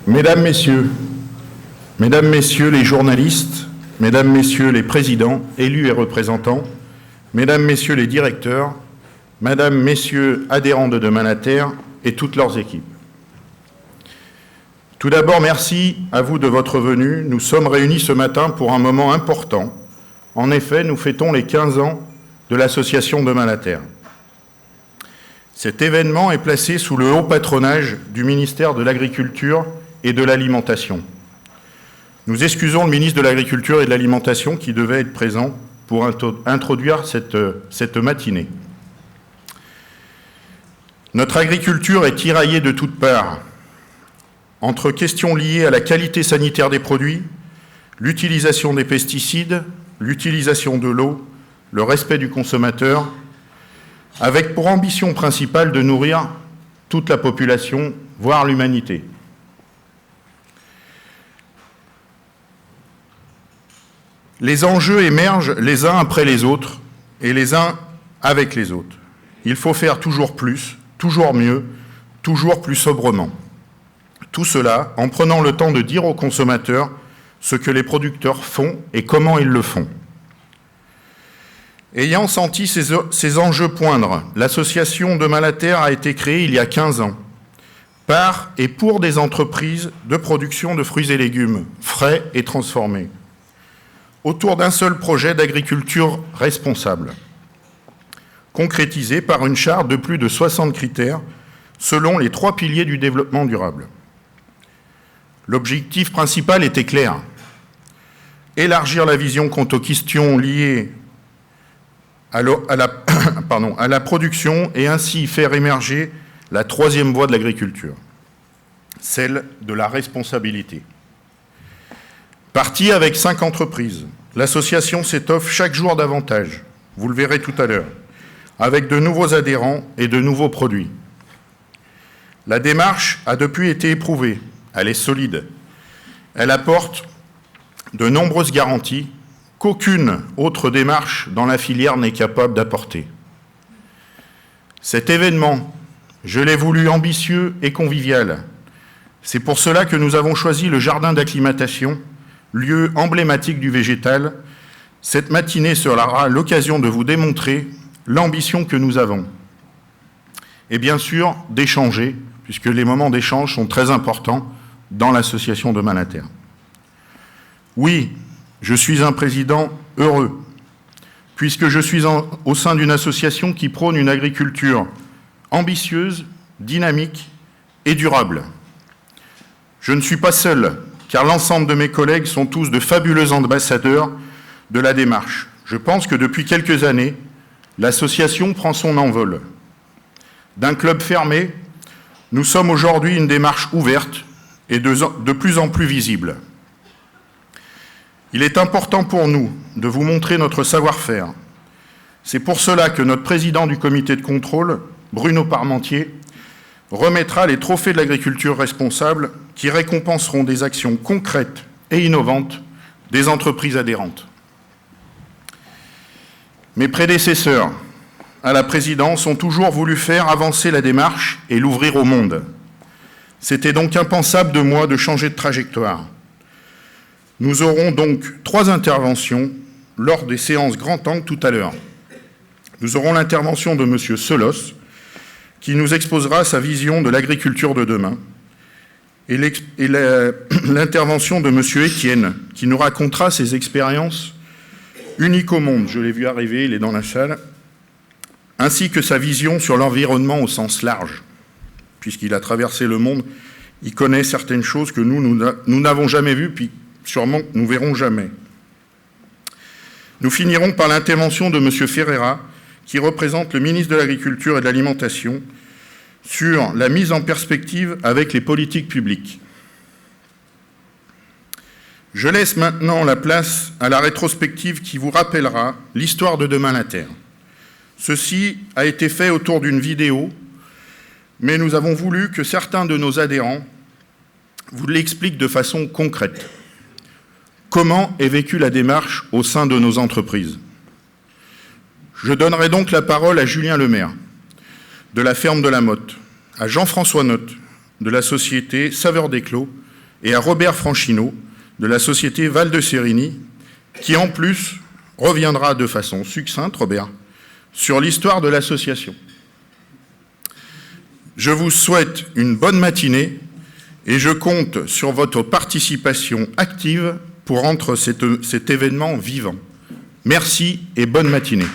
Mesdames, Messieurs les journalistes, Mesdames, Messieurs les présidents, élus et représentants, Mesdames, Messieurs les directeurs, Mesdames, Messieurs adhérents de Demain la Terre et toutes leurs équipes. Tout d'abord, merci à vous de votre venue. Nous sommes réunis ce matin pour un moment important. En effet, nous fêtons les 15 ans de l'association Demain la Terre. Cet événement est placé sous le haut patronage du ministère de l'Agriculture et de l'Alimentation. Nous excusons le ministre de l'Agriculture et de l'Alimentation qui devait être présent pour introduire cette matinée. Notre agriculture est tiraillée de toutes parts, entre questions liées à la qualité sanitaire des produits, l'utilisation des pesticides, l'utilisation de l'eau, le respect du consommateur, avec pour ambition principale de nourrir toute la population, voire l'humanité. Les enjeux émergent les uns après les autres et les uns avec les autres. Il faut faire toujours plus, toujours mieux, toujours plus sobrement. Tout cela en prenant le temps de dire aux consommateurs ce que les producteurs font et comment ils le font. Ayant senti ces enjeux poindre, l'association Demain la Terre a été créée il y a 15 ans par et pour des entreprises de production de fruits et légumes frais et transformés, autour d'un seul projet d'agriculture responsable, concrétisé par une charte de plus de 60 critères selon les 3 piliers du développement durable. L'objectif principal était clair: élargir la vision quant aux questions liées à la production et ainsi faire émerger la 3e voie de l'agriculture, celle de la responsabilité. Partie avec 5 entreprises, l'association s'étoffe chaque jour davantage, vous le verrez tout à l'heure, avec de nouveaux adhérents et de nouveaux produits. La démarche a depuis été éprouvée, elle est solide. Elle apporte de nombreuses garanties qu'aucune autre démarche dans la filière n'est capable d'apporter. Cet événement, je l'ai voulu ambitieux et convivial. C'est pour cela que nous avons choisi le jardin d'acclimatation, lieu emblématique du végétal. Cette matinée sera l'occasion de vous démontrer l'ambition que nous avons. Et bien sûr, d'échanger, puisque les moments d'échange sont très importants dans l'association Demain la Terre. Oui, je suis un président heureux, puisque je suis au sein d'une association qui prône une agriculture ambitieuse, dynamique et durable. Je ne suis pas seul, car l'ensemble de mes collègues sont tous de fabuleux ambassadeurs de la démarche. Je pense que depuis quelques années, l'association prend son envol. D'un club fermé, nous sommes aujourd'hui une démarche ouverte et de plus en plus visible. Il est important pour nous de vous montrer notre savoir-faire. C'est pour cela que notre président du comité de contrôle, Bruno Parmentier, remettra les trophées de l'agriculture responsable qui récompenseront des actions concrètes et innovantes des entreprises adhérentes. Mes prédécesseurs à la présidence ont toujours voulu faire avancer la démarche et l'ouvrir au monde. C'était donc impensable de moi de changer de trajectoire. Nous aurons donc 3 interventions lors des séances grand angle tout à l'heure. Nous aurons l'intervention de M. Selos, qui nous exposera sa vision de l'agriculture de demain, et l'intervention de M. Etienne, qui nous racontera ses expériences uniques au monde, je l'ai vu arriver, il est dans la salle, ainsi que sa vision sur l'environnement au sens large. Puisqu'il a traversé le monde, il connaît certaines choses que nous n'avons jamais vues, puis sûrement nous ne verrons jamais. Nous finirons par l'intervention de M. Ferreira, qui représente le ministre de l'Agriculture et de l'Alimentation, sur la mise en perspective avec les politiques publiques. Je laisse maintenant la place à la rétrospective qui vous rappellera l'histoire de Demain la Terre. Ceci a été fait autour d'une vidéo, mais nous avons voulu que certains de nos adhérents vous l'expliquent de façon concrète. Comment est vécue la démarche au sein de nos entreprises? Je donnerai donc la parole à Julien Lemaire, de la ferme de la Motte, à Jean-François Notte, de la société Saveur des Clos, et à Robert Franchineau de la société Val de Sérigny, qui en plus reviendra de façon succincte, Robert, sur l'histoire de l'association. Je vous souhaite une bonne matinée et je compte sur votre participation active pour rendre cet événement vivant. Merci et bonne matinée.